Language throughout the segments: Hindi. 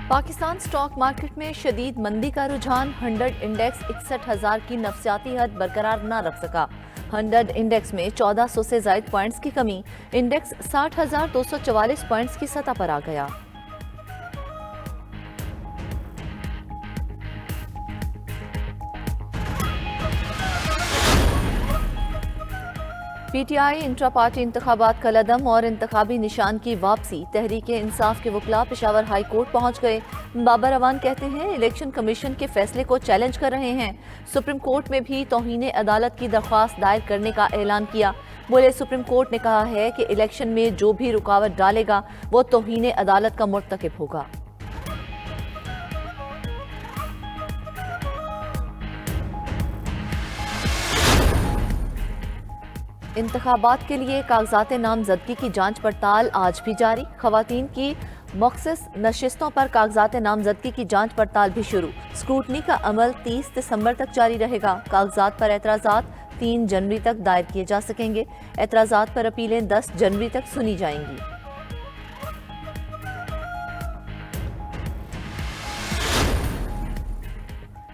पाकिस्तान स्टॉक मार्केट में शदीद मंदी का रुझान। 100 इंडेक्स 61,000 की नफसियाती हद बरकरार न रख सका। 100 इंडेक्स में 1400 से ज्यादा पॉइंट्स की कमी। इंडेक्स 60,244 पॉइंट्स की सतह पर आ गया। पीटीआई इंट्रा पार्टी इंतखाबात का लदम और इंतखाबी निशान की वापसी। तहरीक इंसाफ के वकला पेशावर हाई कोर्ट पहुंच गए। बाबर अवान कहते हैं इलेक्शन कमीशन के फैसले को चैलेंज कर रहे हैं। सुप्रीम कोर्ट में भी तौहीन अदालत की दरख्वास्त दायर करने का ऐलान किया। बोले सुप्रीम कोर्ट ने कहा है कि इलेक्शन में जो भी रुकावट डालेगा वो तौहीन अदालत का मुर्तकिब होगा। इंतखाबात के लिए कागजात नामजदगी की जांच पड़ताल आज भी जारी। खवातीन की मखसूस नशिस्तों पर कागजात नामजदगी की जांच पड़ताल भी शुरू। स्क्रूटनी का अमल 30 दिसंबर तक जारी रहेगा। कागजात पर एतराज़ात 3 जनवरी तक दायर किए जा सकेंगे। एतराज़ात पर अपीलें 10 जनवरी तक सुनी जाएंगी।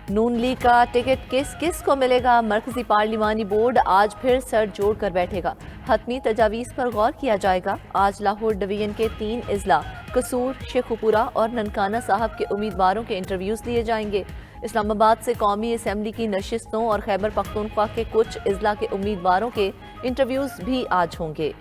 नून लीग का टिकट किस किस को मिलेगा? मरकजी पार्लिमानी बोर्ड आज फिर सर जोड़ कर बैठेगा। हतमी तजावीज़ पर गौर किया जाएगा। आज लाहौर डिवीजन के 3 इजला कसूर, शेखुपुरा और ननकाना साहब के उम्मीदवारों के इंटरव्यूज लिए जाएंगे। इस्लामाबाद से कौमी असम्बली की नशिस्तों और खैबर पख्तूनख्वा के कुछ इजला के उम्मीदवारों के इंटरव्यूज भी आज होंगे।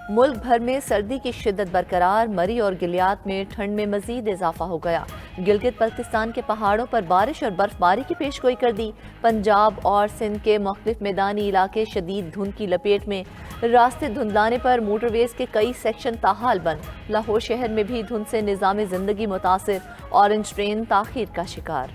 मुल्क भर में सर्दी की शिद्दत बरकरार। मरी और गिलियात में ठंड में मजीद इजाफा हो गया। गिलगित बल्तिस्तान के पहाड़ों पर बारिश और बर्फबारी की पेशगोई कर दी। पंजाब और सिंध के मुख्तलिफ मैदानी इलाके शदीद धुंध की लपेट में। रास्ते धुंधलाने पर मोटरवेज के कई सेक्शन ताहाल बंद। लाहौर शहर में भी धुंध से निज़ाम जिंदगी मुतासिर। ऑरेंज ट्रेन ताखीर का शिकार।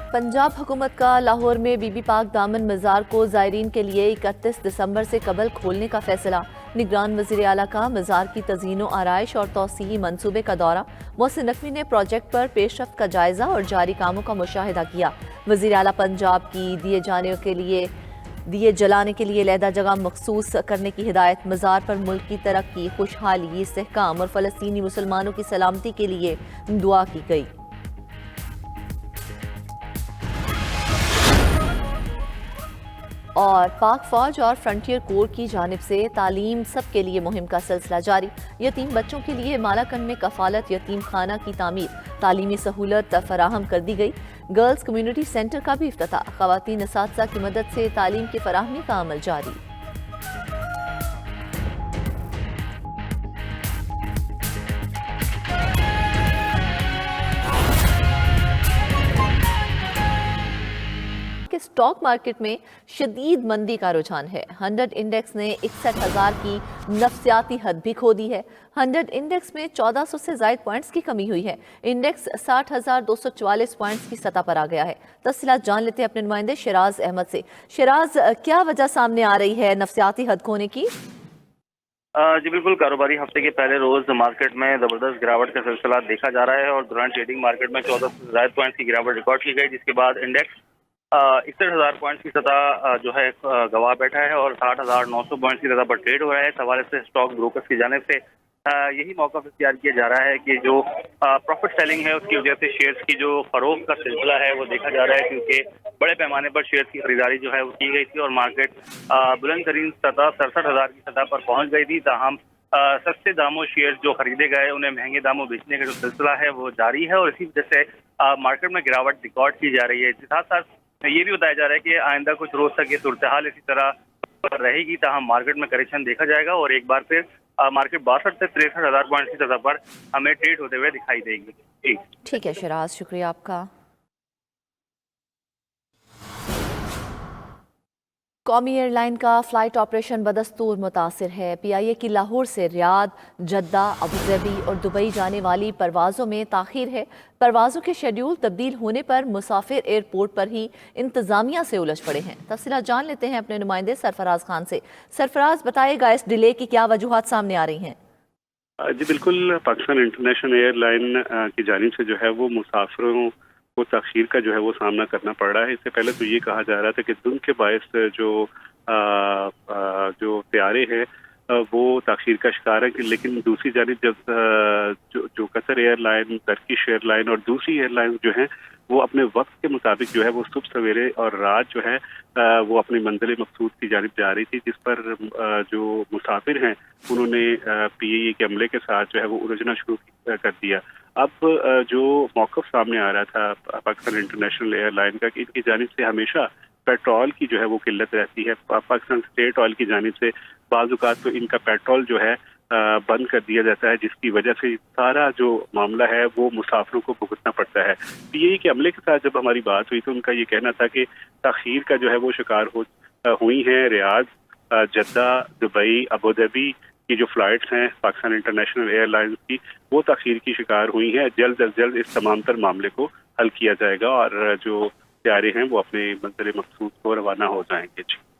पंजाब हुकूमत का लाहौर में बीबी पाक दामन मज़ार को ज़ायरीन के लिए 31 दिसंबर से कबल खोलने का फैसला। निगरान वज़ीर आला का मज़ार की तज़ीनो आराइश और तौसीई मंसूबे का दौरा। मोहसिन नकवी ने प्रोजेक्ट पर पेशरफ्त का जायजा और जारी कामों का मुशाहिदा किया। वज़ीर आला पंजाब की दिए जलाने के लिए लहदा जगह मखसूस करने की हिदायत। मज़ार पर मुल्क की तरक्की, खुशहाली, इस्तेहकाम और फ़लस्तीनी मुसलमानों की सलामती के लिए दुआ की गई। और पाक फौज और फ्रंटियर कोर की जानिब से तालीम सब के लिए मुहिम का सिलसिला जारी। यतीम बच्चों के लिए मालाकंड में कफालत यतीम खाना की तामीर, तालीमी सहूलत फराहम कर दी गई। गर्ल्स कम्युनिटी सेंटर का भी इफ्तिताह। खवातीन असातिज़ा की मदद से तालीम की फराहमी का अमल जारी। के स्टॉक मार्केट में शदीद मंदी का रुझान है। 100 इंडेक्स ने 61,000 की नफसियाती हद भी खो दी है। 100 इंडेक्स में 1400 से ज्यादा पॉइंट्स की कमी हुई है। इंडेक्स 60,244 पॉइंट्स की सतह पर आ गया है। तफसीलात जान लेते हैं अपने नुमाइंदे शिराज अहमद से। शिराज, क्या वजह सामने आ रही है नफसियाती हद खोने की? जी बिल्कुल, कारोबारी हफ्ते के पहले रोज मार्केट में जबरदस्त गिरावट का सिलसिला देखा जा रहा है और दौरान ट्रेडिंग मार्केट में 1400 से ज्यादा पॉइंट्स की गिरावट रिकॉर्ड की गई, जिसके बाद इंडेक्स 61,000 पॉइंट्स की सतह जो है गवा बैठा है और 60,900 पॉइंट्स की सतह पर ट्रेड हो रहा है। इस हवाले से स्टॉक ब्रोकर्स की जानिब से यही मौका इख्तियार किया जा रहा है कि जो प्रॉफिट सेलिंग है उसकी वजह से शेयर्स की जो फरोख्त का सिलसिला है वो देखा जा रहा है, क्योंकि बड़े पैमाने पर शेयर्स की खरीदारी जो है वो की गई थी और मार्केट बुलंद तरीन सतह 67,000 की सतह पर पहुंच गई थी। ताहम सस्ते दामों शेयर्स जो खरीदे गए उन्हें महंगे दामों बेचने का जो सिलसिला है वो जारी है और इसी वजह से मार्केट में गिरावट रिकॉर्ड की जा रही है। साथ साथ ये भी बताया जा रहा है कि आइंदा कुछ रोज तक ये सूरत हाल इसी तरह रहेगी, ताहम मार्केट में करेक्शन देखा जाएगा और एक बार फिर मार्केट 62 से 63,000 पॉइंट की सतह पर हमें ट्रेड होते हुए दिखाई देगी। ठीक है शिराज, शुक्रिया आपका। कौमी एयरलाइन का फ्लाइट ऑपरेशन बदस्तूर मुतासिर है। PIA की लाहौर से रियाद, जद्दा, अबूधाबी और दुबई जाने वाली परवाज़ों में ताख़ीर है। परवाज़ों के शेड्यूल तब्दील होने पर मुसाफिर एयरपोर्ट पर ही इंतज़ामिया से उलझ पड़े हैं। तफसीलात जान लेते हैं अपने नुमाइंदे सरफराज खान से। सरफराज, बताएगा इस डिले की क्या वजूहात सामने आ रही हैं? जी बिल्कुल, पाकिस्तान इंटरनेशनल एयरलाइन की जानिब से जो है वो मुसाफिरों वो ताख़ीर का जो है वो सामना करना पड़ रहा है। इससे पहले तो ये कहा जा रहा था कि धुंध के बायस जो तैयारे हैं वो ताख़ीर का शिकार है, लेकिन दूसरी जानिब जब जो कतर एयरलाइन, टर्किश एयरलाइन और दूसरी एयरलाइन जो हैं वो अपने वक्त के मुताबिक जो है वो सुबह सवेरे और रात जो है वो अपनी मंजिल मकसूद की जानिब जा रही थी, जिस पर जो मुसाफिर हैं उन्होंने PAE के अमले के साथ जो है वो उलझना शुरू कर दिया। अब जो मौक़िफ़ सामने आ रहा था पाकिस्तान इंटरनेशनल एयरलाइन का कि इनकी जानिब से हमेशा पेट्रोल की जो है वो किल्लत रहती है। पाकिस्तान स्टेट ऑयल की जानिब से बाज़ औक़ात तो इनका पेट्रोल जो है बंद कर दिया जाता है, जिसकी वजह से सारा जो मामला है वो मुसाफिरों को भुगतना पड़ता है। PAE के अमले के साथ जब हमारी बात हुई तो उनका ये कहना था कि ताख़ीर का जो है वो शिकार हुई हैं Riyadh, Jeddah, Dubai, Abu Dhabi की जो फ़्लाइट्स हैं पाकिस्तान इंटरनेशनल एयरलाइंस की, वो ताख़ीर की शिकार हुई हैं। जल्द अज़ जल्द इस तमाम तर मामले को हल किया जाएगा और जो तैयारे हैं वो अपने मंज़िल मकसूद को रवाना हो जाएंगे। जी।